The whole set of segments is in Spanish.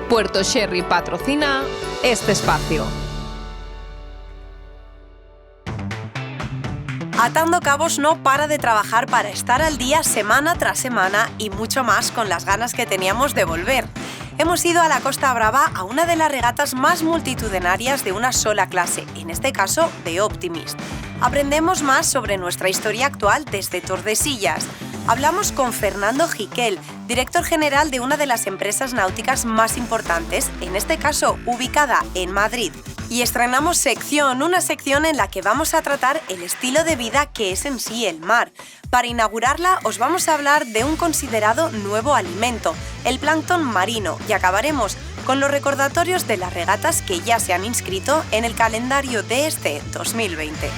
Puerto Sherry patrocina este espacio. Atando Cabos no para de trabajar para estar al día semana tras semana y mucho más con las ganas que teníamos de volver. Hemos ido a la Costa Brava a una de las regatas más multitudinarias de una sola clase, en este caso de Optimist. Aprendemos más sobre nuestra historia actual desde Tordesillas. Hablamos con Fernando Jiquel, director general de una de las empresas náuticas más importantes, en este caso ubicada en Madrid. Y estrenamos sección, una sección en la que vamos a tratar el estilo de vida que es en sí el mar. Para inaugurarla os vamos a hablar de un considerado nuevo alimento, el plancton marino, y acabaremos con los recordatorios de las regatas que ya se han inscrito en el calendario de este 2020.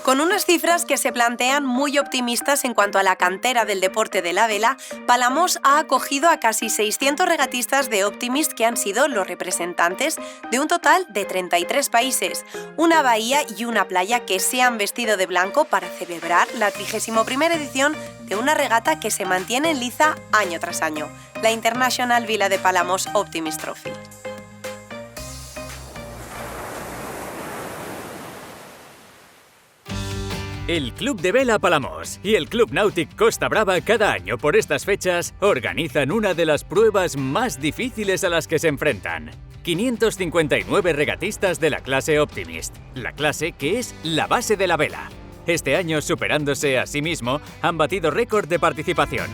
Con unas cifras que se plantean muy optimistas en cuanto a la cantera del deporte de la vela, Palamos ha acogido a casi 600 regatistas de Optimist que han sido los representantes de un total de 33 países, una bahía y una playa que se han vestido de blanco para celebrar la 31ª edición de una regata que se mantiene en liza año tras año, la International Vila de Palamos Optimist Trophy. El Club de Vela Palamos y el Club Náutic Costa Brava cada año por estas fechas organizan una de las pruebas más difíciles a las que se enfrentan. 559 regatistas de la clase Optimist, la clase que es la base de la vela. Este año, superándose a sí mismo, han batido récord de participación.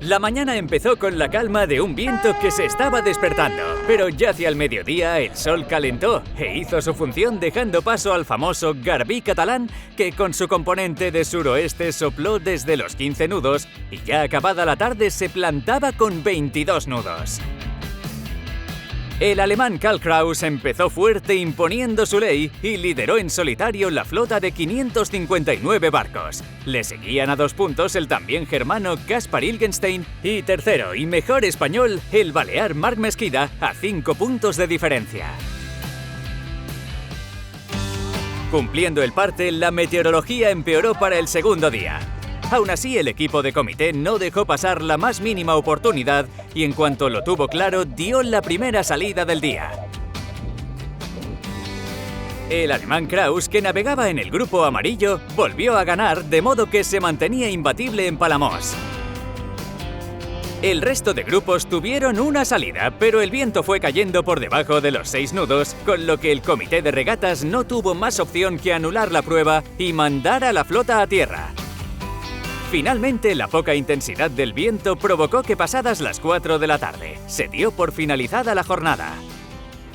La mañana empezó con la calma de un viento que se estaba despertando, pero ya hacia el mediodía el sol calentó e hizo su función dejando paso al famoso Garbí catalán que con su componente de suroeste sopló desde los 15 nudos y ya acabada la tarde se plantaba con 22 nudos. El alemán Karl Kraus empezó fuerte imponiendo su ley y lideró en solitario la flota de 559 barcos. Le seguían a 2 puntos el también germano Caspar Ilgenstein y tercero y mejor español el balear Marc Mesquida a 5 puntos de diferencia. Cumpliendo el parte, la meteorología empeoró para el segundo día. Aún así, el equipo de comité no dejó pasar la más mínima oportunidad y en cuanto lo tuvo claro, dio la primera salida del día. El alemán Kraus, que navegaba en el grupo amarillo, volvió a ganar, de modo que se mantenía imbatible en Palamos. El resto de grupos tuvieron una salida, pero el viento fue cayendo por debajo de los 6 nudos, con lo que el comité de regatas no tuvo más opción que anular la prueba y mandar a la flota a tierra. Finalmente, la poca intensidad del viento provocó que pasadas las 4 de la tarde, se dio por finalizada la jornada.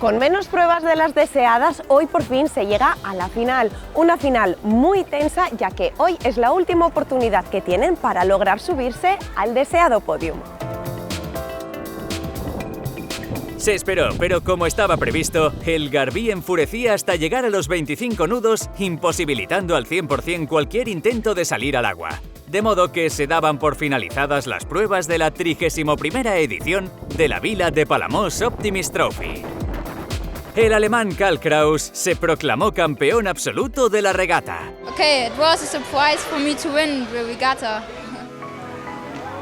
Con menos pruebas de las deseadas, hoy por fin se llega a la final. Una final muy tensa, ya que hoy es la última oportunidad que tienen para lograr subirse al deseado podium. Se esperó, pero como estaba previsto, el Garbí enfurecía hasta llegar a los 25 nudos, imposibilitando al 100% cualquier intento de salir al agua. De modo que se daban por finalizadas las pruebas de la 31ª edición de la Vila de Palamos Optimist Trophy. El alemán Karl Kraus se proclamó campeón absoluto de la regata. Okay, it was a surprise for me to win the regatta.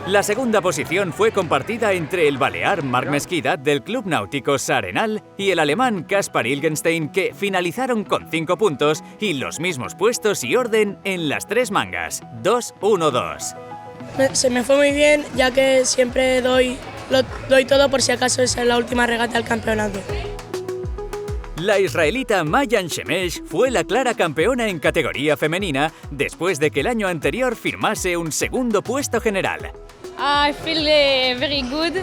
La segunda posición fue compartida entre el balear Marc Mesquida del Club Náutico S'Arenal y el alemán Caspar Ilgenstein, que finalizaron con 5 puntos y los mismos puestos y orden en las 3 mangas, 2-1-2. Se me fue muy bien, ya que siempre doy todo por si acaso es la última regata del campeonato. La israelita Mayan Shemesh fue la clara campeona en categoría femenina después de que el año anterior firmase un segundo puesto general. I feel very good.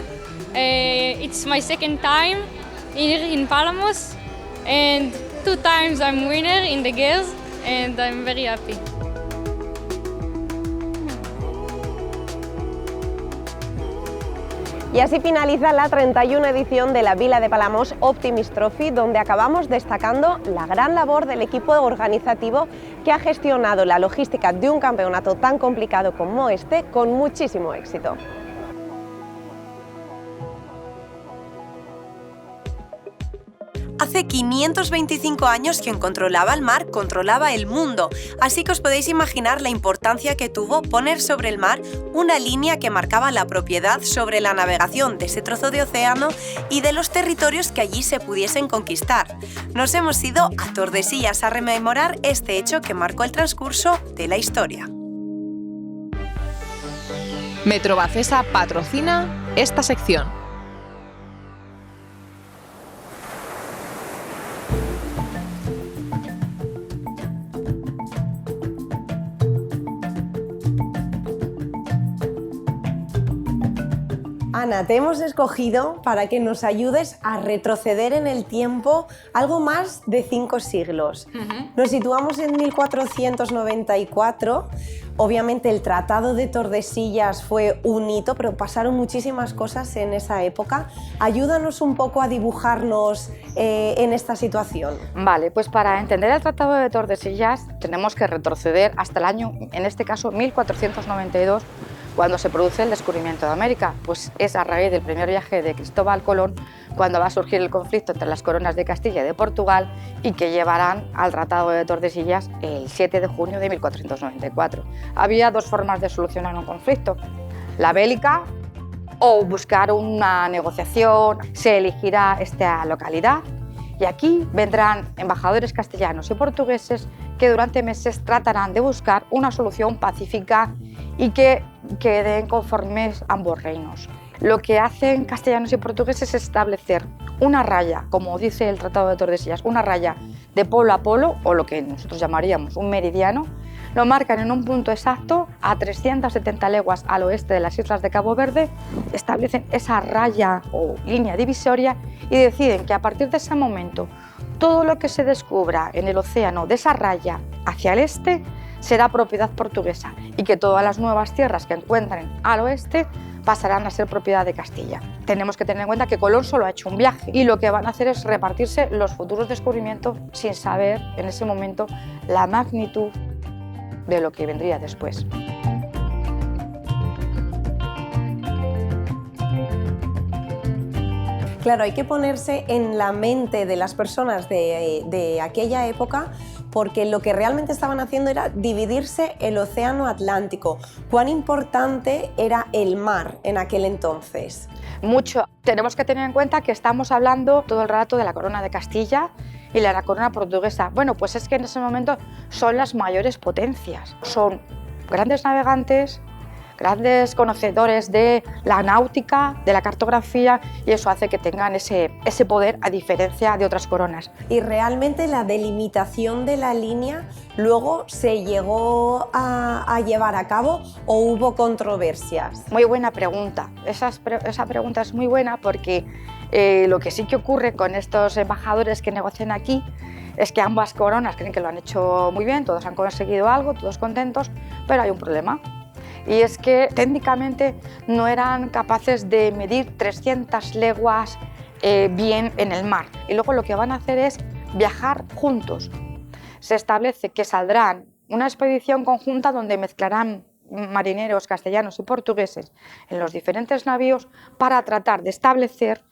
It's my second time here in Palamos and 2 times I'm winner in the girls and I'm very happy. Y así finaliza la 31 edición de la Vila de Palamos Optimist Trophy, donde acabamos destacando la gran labor del equipo organizativo que ha gestionado la logística de un campeonato tan complicado como este con muchísimo éxito. Hace 525 años quien controlaba el mar controlaba el mundo, así que os podéis imaginar la importancia que tuvo poner sobre el mar una línea que marcaba la propiedad sobre la navegación de ese trozo de océano y de los territorios que allí se pudiesen conquistar. Nos hemos ido a Tordesillas a rememorar este hecho que marcó el transcurso de la historia. Metrobacesa patrocina esta sección. Ana, te hemos escogido para que nos ayudes a retroceder en el tiempo algo más de 5 siglos. Nos situamos en 1494. Obviamente el Tratado de Tordesillas fue un hito, pero pasaron muchísimas cosas en esa época. Ayúdanos un poco a dibujarnos en esta situación. Vale, pues para entender el Tratado de Tordesillas tenemos que retroceder hasta el año, en este caso, 1492, cuando se produce el descubrimiento de América. Pues es a raíz del primer viaje de Cristóbal Colón cuando va a surgir el conflicto entre las coronas de Castilla y de Portugal y que llevarán al Tratado de Tordesillas el 7 de junio de 1494. Había 2 formas de solucionar un conflicto: la bélica o buscar una negociación. Se elegirá esta localidad y aquí vendrán embajadores castellanos y portugueses que durante meses tratarán de buscar una solución pacífica y que queden conformes ambos reinos. Lo que hacen castellanos y portugueses es establecer una raya, como dice el Tratado de Tordesillas, una raya de polo a polo, o lo que nosotros llamaríamos un meridiano. Lo marcan en un punto exacto a 370 leguas al oeste de las islas de Cabo Verde, establecen esa raya o línea divisoria y deciden que a partir de ese momento todo lo que se descubra en el océano de esa raya hacia el este será propiedad portuguesa y que todas las nuevas tierras que encuentren al oeste pasarán a ser propiedad de Castilla. Tenemos que tener en cuenta que Colón solo ha hecho un viaje y lo que van a hacer es repartirse los futuros descubrimientos sin saber en ese momento la magnitud de lo que vendría después. Claro, hay que ponerse en la mente de las personas de aquella época, porque lo que realmente estaban haciendo era dividirse el océano Atlántico. ¿Cuán importante era el mar en aquel entonces? Mucho. Tenemos que tener en cuenta que estamos hablando todo el rato de la corona de Castilla y la corona portuguesa. Bueno, pues es que en ese momento son las mayores potencias. Son grandes navegantes, grandes conocedores de la náutica, de la cartografía, y eso hace que tengan ese poder a diferencia de otras coronas. ¿Y realmente la delimitación de la línea luego se llegó a llevar a cabo o hubo controversias? Muy buena pregunta. Esa pregunta es muy buena porque lo que sí que ocurre con estos embajadores que negocian aquí es que ambas coronas creen que lo han hecho muy bien, todos han conseguido algo, todos contentos, pero hay un problema. Y es que técnicamente no eran capaces de medir 300 leguas bien en el mar. Y luego lo que van a hacer es viajar juntos. Se establece que saldrán una expedición conjunta donde mezclarán marineros castellanos y portugueses en los diferentes navíos para tratar de establecer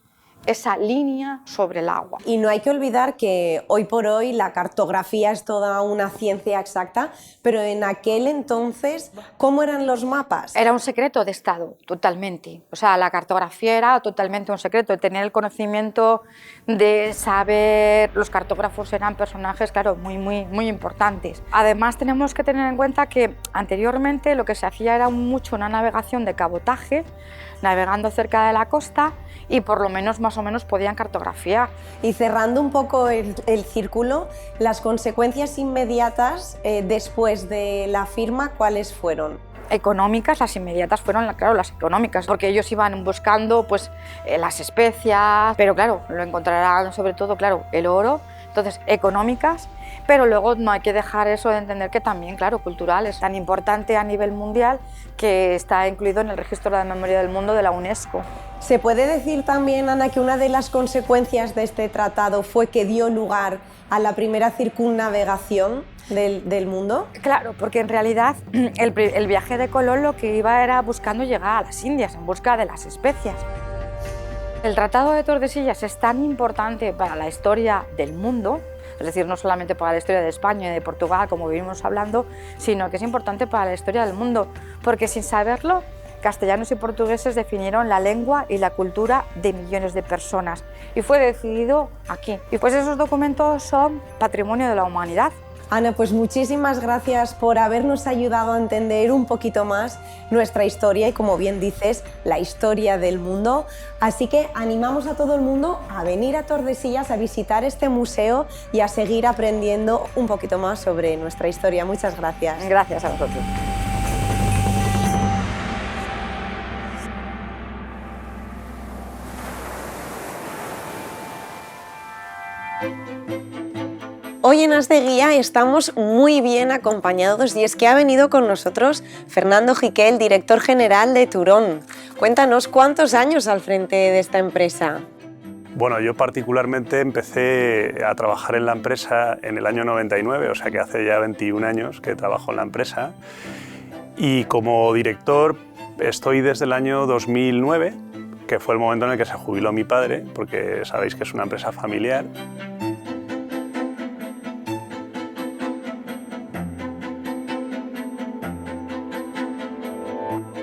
esa línea sobre el agua. Y no hay que olvidar que hoy por hoy la cartografía es toda una ciencia exacta, pero en aquel entonces, ¿cómo eran los mapas? Era un secreto de Estado, totalmente. O sea, la cartografía era totalmente un secreto. Tener el conocimiento de saber, los cartógrafos eran personajes, claro, muy importantes. Además, tenemos que tener en cuenta que anteriormente lo que se hacía era mucho una navegación de cabotaje, navegando cerca de la costa, y por lo menos más o menos podían cartografiar. Y cerrando un poco el círculo, las consecuencias inmediatas después de la firma, ¿cuáles fueron? Económicas, las inmediatas fueron, claro, las económicas, porque ellos iban buscando pues, las especias, pero claro, lo encontrarán sobre todo, claro, el oro. Entonces, económicas, pero luego no hay que dejar eso de entender que también, claro, cultural, es tan importante a nivel mundial que está incluido en el Registro de la Memoria del Mundo de la UNESCO. ¿Se puede decir también, Ana, que una de las consecuencias de este tratado fue que dio lugar a la primera circunnavegación del mundo? Claro, porque en realidad el viaje de Colón lo que iba era buscando llegar a las Indias en busca de las especias. El Tratado de Tordesillas es tan importante para la historia del mundo, es decir, no solamente para la historia de España y de Portugal, como vivimos hablando, sino que es importante para la historia del mundo, porque sin saberlo, castellanos y portugueses definieron la lengua y la cultura de millones de personas y fue decidido aquí. Y pues esos documentos son patrimonio de la humanidad. Ana, pues muchísimas gracias por habernos ayudado a entender un poquito más nuestra historia y, como bien dices, la historia del mundo. Así que animamos a todo el mundo a venir a Tordesillas a visitar este museo y a seguir aprendiendo un poquito más sobre nuestra historia. Muchas gracias. Gracias a vosotros. Hoy en As de Guía estamos muy bien acompañados y es que ha venido con nosotros Fernando Jiquel, director general de Turón. Cuéntanos, ¿cuántos años al frente de esta empresa? Bueno, yo particularmente empecé a trabajar en la empresa en el año 99, o sea que hace ya 21 años que trabajo en la empresa. Y como director estoy desde el año 2009, que fue el momento en el que se jubiló mi padre, porque sabéis que es una empresa familiar.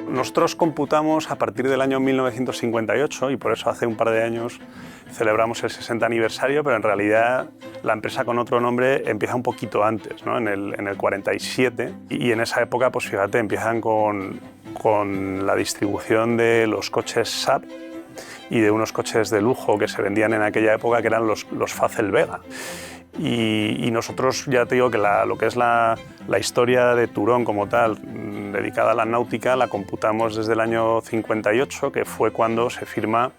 Nosotros computamos a partir del año 1958 y por eso hace un par de años celebramos el 60 aniversario, pero en realidad la empresa con otro nombre empieza un poquito antes, ¿no? en el 47, y en esa época, pues fíjate, empiezan con la distribución de los coches Saab y de unos coches de lujo que se vendían en aquella época, que eran los Facel Vega. Y nosotros, ya te digo que lo que es la historia de Turón como tal, dedicada a la náutica, la computamos desde el año 58, que fue cuando se firma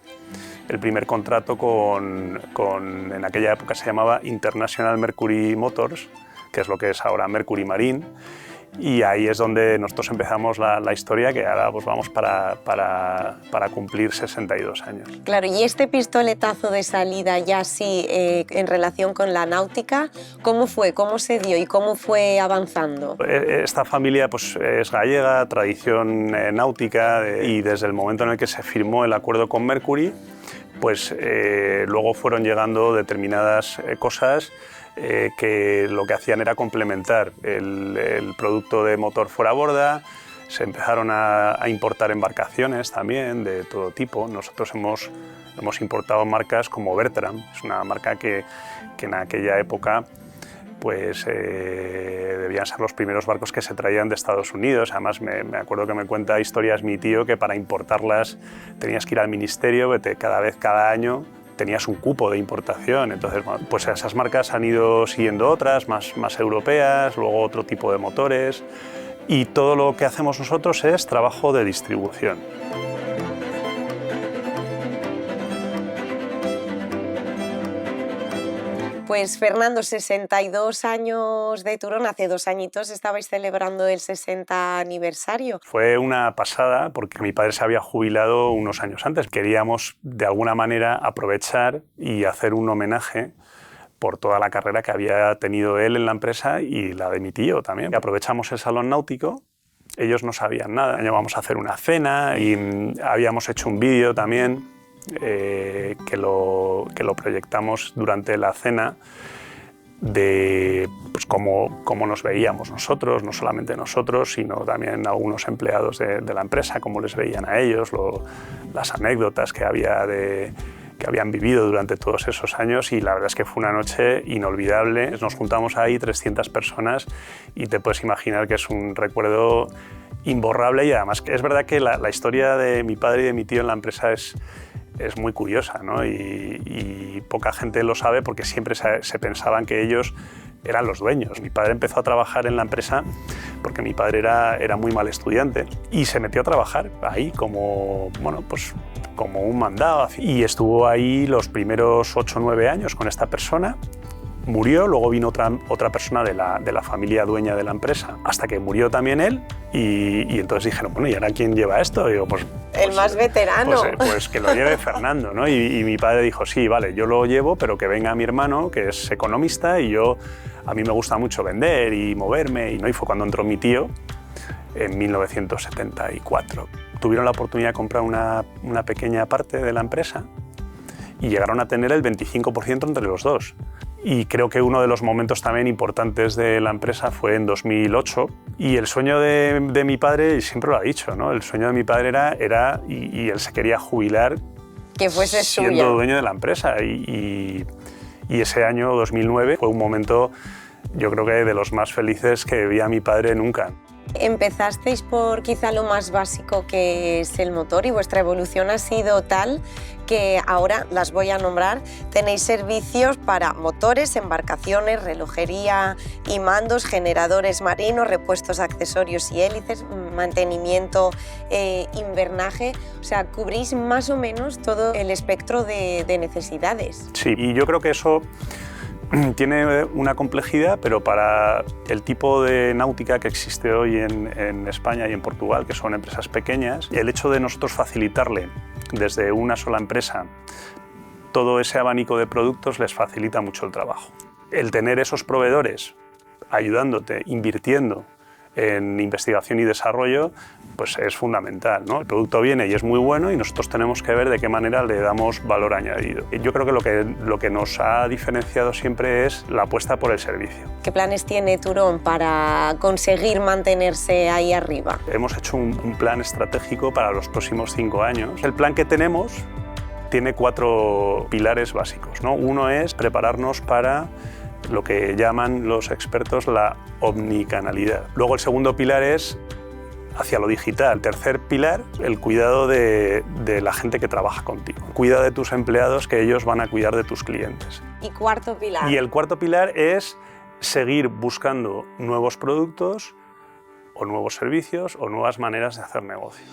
el primer contrato en aquella época se llamaba International Mercury Motors, que es lo que es ahora Mercury Marine. Y ahí es donde nosotros empezamos la historia, que ahora pues vamos para cumplir 62 años. Claro, y este pistoletazo de salida ya sí en relación con la náutica, ¿cómo fue? ¿Cómo se dio y cómo fue avanzando? Esta familia pues, es gallega, tradición náutica, y desde el momento en el que se firmó el acuerdo con Mercury, pues luego fueron llegando determinadas cosas que lo que hacían era complementar el producto de motor fuera borda. Se empezaron a importar embarcaciones también de todo tipo. Nosotros hemos importado marcas como Bertram, es una marca que en aquella época pues, debían ser los primeros barcos que se traían de Estados Unidos. Además me acuerdo que me cuenta historias mi tío que para importarlas tenías que ir al ministerio, cada año tenías un cupo de importación. Entonces, bueno, pues esas marcas han ido siguiendo otras más europeas, luego otro tipo de motores, y todo lo que hacemos nosotros es trabajo de distribución. Pues Fernando, 62 años de Turón, hace 2 añitos estabais celebrando el 60 aniversario. Fue una pasada porque mi padre se había jubilado unos años antes. Queríamos de alguna manera aprovechar y hacer un homenaje por toda la carrera que había tenido él en la empresa y la de mi tío también. Aprovechamos el salón náutico, ellos no sabían nada, íbamos a hacer una cena y habíamos hecho un vídeo también que lo proyectamos durante la cena de pues, cómo nos veíamos nosotros, no solamente nosotros, sino también algunos empleados de la empresa, cómo les veían a ellos, las anécdotas que habían vivido durante todos esos años, y la verdad es que fue una noche inolvidable. Nos juntamos ahí 300 personas y te puedes imaginar que es un recuerdo imborrable, y además que es verdad que la historia de mi padre y de mi tío en la empresa es muy curiosa, ¿no? Y poca gente lo sabe porque siempre se pensaban que ellos eran los dueños. Mi padre empezó a trabajar en la empresa porque mi padre era muy mal estudiante y se metió a trabajar ahí como un mandado, y estuvo ahí los primeros 8 o 9 años con esta persona. Murió, luego vino otra persona de la familia dueña de la empresa, hasta que murió también él, y entonces dijeron, bueno, ¿y ahora quién lleva esto? Y digo, el más veterano. Pues que lo lleve Fernando, ¿no? Y mi padre dijo, sí, vale, yo lo llevo, pero que venga mi hermano, que es economista, y a mí me gusta mucho vender y moverme, y fue cuando entró mi tío en 1974. Tuvieron la oportunidad de comprar una pequeña parte de la empresa y llegaron a tener el 25% entre los dos. Y creo que uno de los momentos también importantes de la empresa fue en 2008 y el sueño de mi padre, y siempre lo ha dicho, ¿no? El sueño de mi padre era y él se quería jubilar que fuese siendo suya. dueño de la empresa y ese año 2009 fue un momento, yo creo que de los más felices que vi a mi padre nunca. Empezasteis por quizá lo más básico que es el motor y vuestra evolución ha sido tal que ahora las voy a nombrar. Tenéis servicios para motores, embarcaciones, relojería y mandos, generadores marinos, repuestos, accesorios y hélices, mantenimiento, invernaje. O sea, cubrís más o menos todo el espectro de necesidades. Sí, y yo creo que eso tiene una complejidad, pero para el tipo de náutica que existe hoy en España y en Portugal, que son empresas pequeñas, el hecho de nosotros facilitarle desde una sola empresa todo ese abanico de productos les facilita mucho el trabajo. El tener esos proveedores ayudándote, invirtiendo en investigación y desarrollo, pues es fundamental, ¿no? El producto viene y es muy bueno y nosotros tenemos que ver de qué manera le damos valor añadido. Yo creo que lo que nos ha diferenciado siempre es la apuesta por el servicio. ¿Qué planes tiene Turón para conseguir mantenerse ahí arriba? Hemos hecho un plan estratégico para los próximos 5 años. El plan que tenemos tiene 4 pilares básicos, ¿no? Uno es prepararnos para lo que llaman los expertos la omnicanalidad. Luego el segundo pilar es hacia lo digital. El tercer pilar, el cuidado de la gente que trabaja contigo. Cuida de tus empleados, que ellos van a cuidar de tus clientes. Y cuarto pilar. Y el cuarto pilar es seguir buscando nuevos productos o nuevos servicios o nuevas maneras de hacer negocio.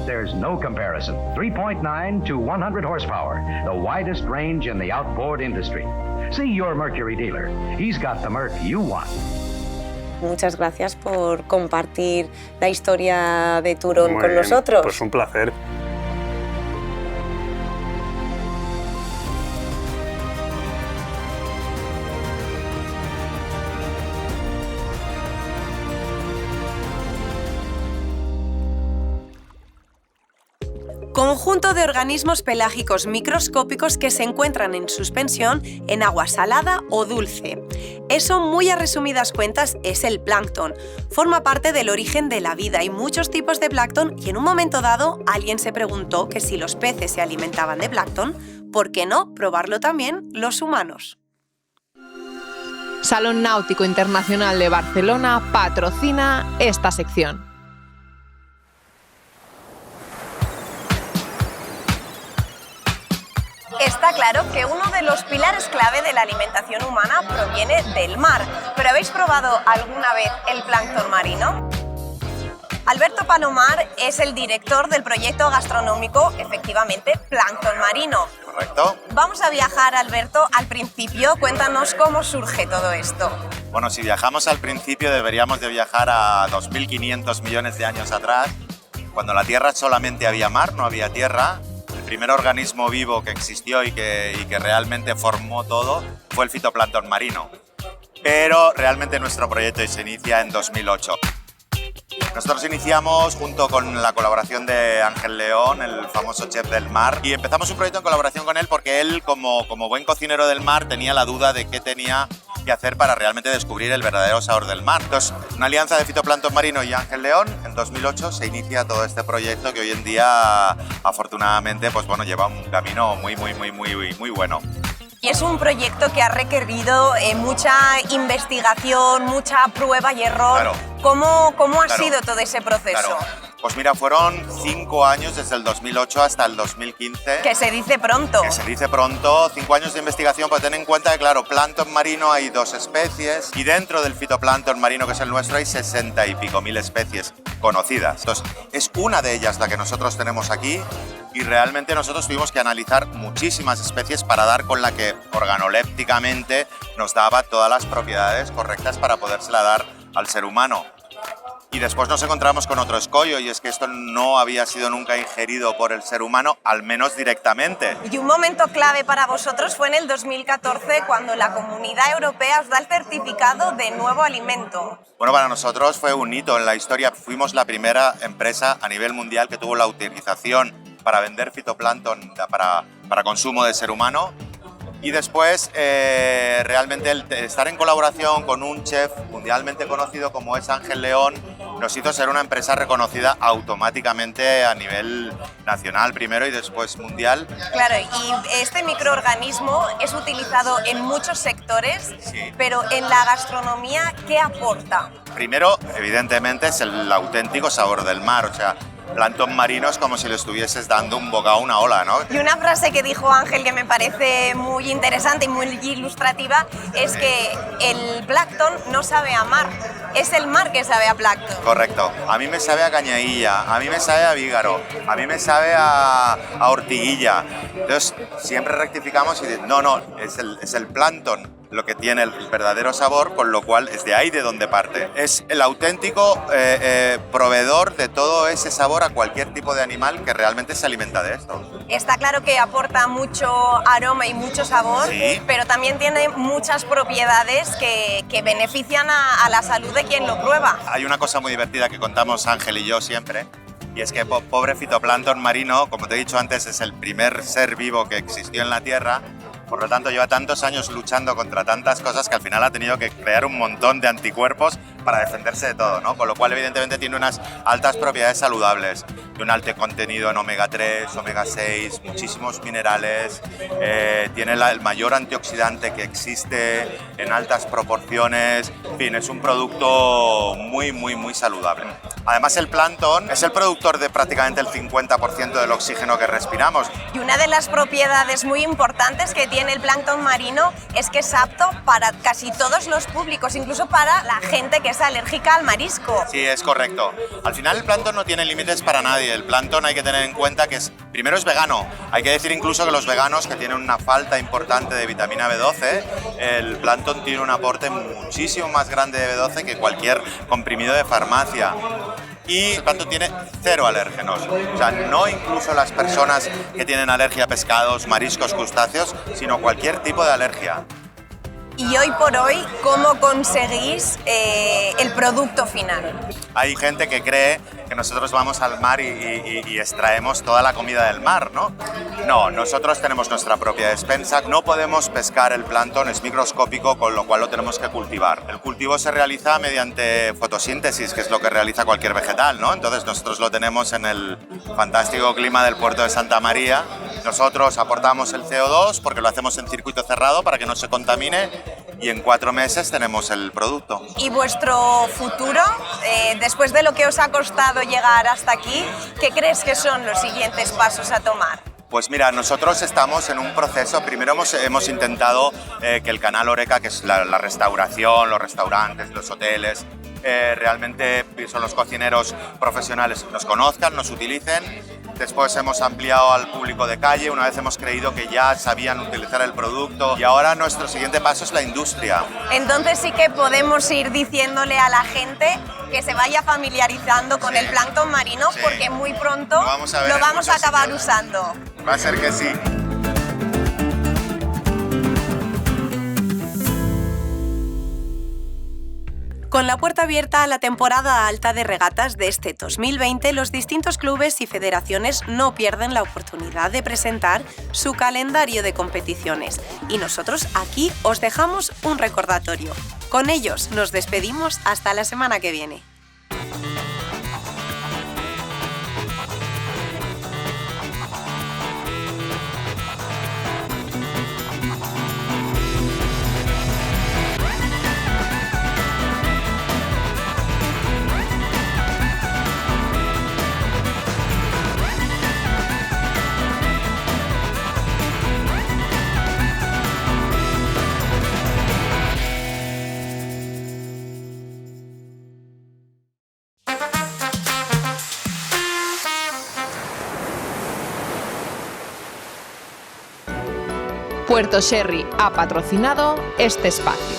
There's no comparison. 3.9 to 100 horsepower, the widest range in the outboard industry. See your Mercury dealer. He's got the Merc you want. Muchas gracias por compartir la historia de Turón con nosotros. Pues un placer. Conjunto de organismos pelágicos microscópicos que se encuentran en suspensión en agua salada o dulce. Eso, muy a resumidas cuentas, es el plancton. Forma parte del origen de la vida. Hay muchos tipos de plancton y en un momento dado alguien se preguntó que si los peces se alimentaban de plancton, ¿por qué no probarlo también los humanos? Salón Náutico Internacional de Barcelona patrocina esta sección. Está claro que uno de los pilares clave de la alimentación humana proviene del mar. ¿Pero habéis probado alguna vez el plancton marino? Alberto Palomar es el director del proyecto gastronómico, efectivamente, Plancton Marino. Correcto. Vamos a viajar, Alberto, al principio. Cuéntanos cómo surge todo esto. Bueno, si viajamos al principio deberíamos de viajar a 2.500 millones de años atrás, cuando la Tierra solamente había mar, no había tierra. El primer organismo vivo que existió y que realmente formó todo fue el fitoplancton marino. Pero realmente nuestro proyecto se inicia en 2008. Nosotros iniciamos junto con la colaboración de Ángel León, el famoso chef del mar, y empezamos un proyecto en colaboración con él porque él, como buen cocinero del mar, tenía la duda de qué tenía que hacer para realmente descubrir el verdadero sabor del mar. Entonces, una alianza de fitoplancton marino y Ángel León, en 2008 se inicia todo este proyecto que hoy en día, afortunadamente, pues bueno, lleva un camino muy bueno. Y es un proyecto que ha requerido mucha investigación, mucha prueba y error. Claro. ¿Cómo ha sido todo ese proceso? Claro. Pues mira, fueron 5 años desde el 2008 hasta el 2015. Que se dice pronto. Que se dice pronto, 5 años de investigación, pues ten en cuenta que, claro, plancton marino hay 2 especies y dentro del fitoplancton marino, que es el nuestro, hay 60 y pico mil especies conocidas. Entonces, es una de ellas la que nosotros tenemos aquí y realmente nosotros tuvimos que analizar muchísimas especies para dar con la que organolépticamente nos daba todas las propiedades correctas para podérsela dar al ser humano. Y después nos encontramos con otro escollo, y es que esto no había sido nunca ingerido por el ser humano, al menos directamente. Y un momento clave para vosotros fue en el 2014, cuando la Comunidad Europea os da el certificado de nuevo alimento. Bueno, para nosotros fue un hito en la historia. Fuimos la primera empresa a nivel mundial que tuvo la autorización para vender fitoplancton para consumo de ser humano. Y después, realmente el estar en colaboración con un chef mundialmente conocido como es Ángel León nos hizo ser una empresa reconocida automáticamente a nivel nacional primero y después mundial. Claro, y este microorganismo es utilizado en muchos sectores, Sí. pero en la gastronomía, ¿qué aporta? Primero, evidentemente, es el auténtico sabor del mar, o sea, plancton marino es como si le estuvieses dando un bocado a una ola, ¿no? Y una frase que dijo Ángel que me parece muy interesante y muy ilustrativa es que el plancton no sabe a mar, es el mar que sabe a plancton. Correcto. A mí me sabe a cañailla, a mí me sabe a vígaro, a mí me sabe a ortiguilla. Entonces, siempre rectificamos y decimos, no, es el plancton lo que tiene el verdadero sabor, con lo cual es de ahí de donde parte. Es el auténtico proveedor de todo ese sabor a cualquier tipo de animal que realmente se alimenta de esto. Está claro que aporta mucho aroma y mucho sabor, Sí. pero también tiene muchas propiedades que benefician a la salud de quien lo prueba. Hay una cosa muy divertida que contamos Ángel y yo siempre, y es que pobre fitoplancton marino, como te he dicho antes, es el primer ser vivo que existió en la Tierra. Por lo tanto, lleva tantos años luchando contra tantas cosas que al final ha tenido que crear un montón de anticuerpos para defenderse de todo, ¿no? Con lo cual, evidentemente, tiene unas altas propiedades saludables, de un alto contenido en omega 3, omega 6, muchísimos minerales, tiene el mayor antioxidante que existe en altas proporciones, en fin, es un producto muy, muy, muy saludable. Además, el plancton es el productor de prácticamente el 50% del oxígeno que respiramos. Y una de las propiedades muy importantes que tiene el plancton marino es que es apto para casi todos los públicos, incluso para la gente que es alérgica al marisco. Sí, es correcto. Al final el plancton no tiene límites para nadie. El plancton hay que tener en cuenta que primero es vegano. Hay que decir incluso que los veganos que tienen una falta importante de vitamina B12, el plancton tiene un aporte muchísimo más grande de B12 que cualquier comprimido de farmacia. Y el plancton tiene 0 alérgenos. O sea, no incluso las personas que tienen alergia a pescados, mariscos, crustáceos, sino cualquier tipo de alergia. Y hoy por hoy, ¿cómo conseguís el producto final? Hay gente que cree que nosotros vamos al mar y extraemos toda la comida del mar, ¿no? No, nosotros tenemos nuestra propia despensa. No podemos pescar el plancton, es microscópico, con lo cual lo tenemos que cultivar. El cultivo se realiza mediante fotosíntesis, que es lo que realiza cualquier vegetal, ¿no? Entonces nosotros lo tenemos en el fantástico clima del puerto de Santa María. Nosotros aportamos el CO2 porque lo hacemos en circuito cerrado para que no se contamine y en 4 meses tenemos el producto. ¿Y vuestro futuro, después de lo que os ha costado llegar hasta aquí, qué crees que son los siguientes pasos a tomar? Pues mira, nosotros estamos en un proceso, primero hemos intentado que el canal Horeca, que es la restauración, los restaurantes, los hoteles, realmente son los cocineros profesionales, nos conozcan, nos utilicen. Después hemos ampliado al público de calle, una vez hemos creído que ya sabían utilizar el producto y ahora nuestro siguiente paso es la industria. Entonces sí que podemos ir diciéndole a la gente que se vaya familiarizando con el plancton marino, porque muy pronto lo vamos a acabar usando. Va a ser que sí. Con la puerta abierta a la temporada alta de regatas de este 2020, los distintos clubes y federaciones no pierden la oportunidad de presentar su calendario de competiciones. Y nosotros aquí os dejamos un recordatorio. Con ellos nos despedimos hasta la semana que viene. Puerto Sherry ha patrocinado este espacio.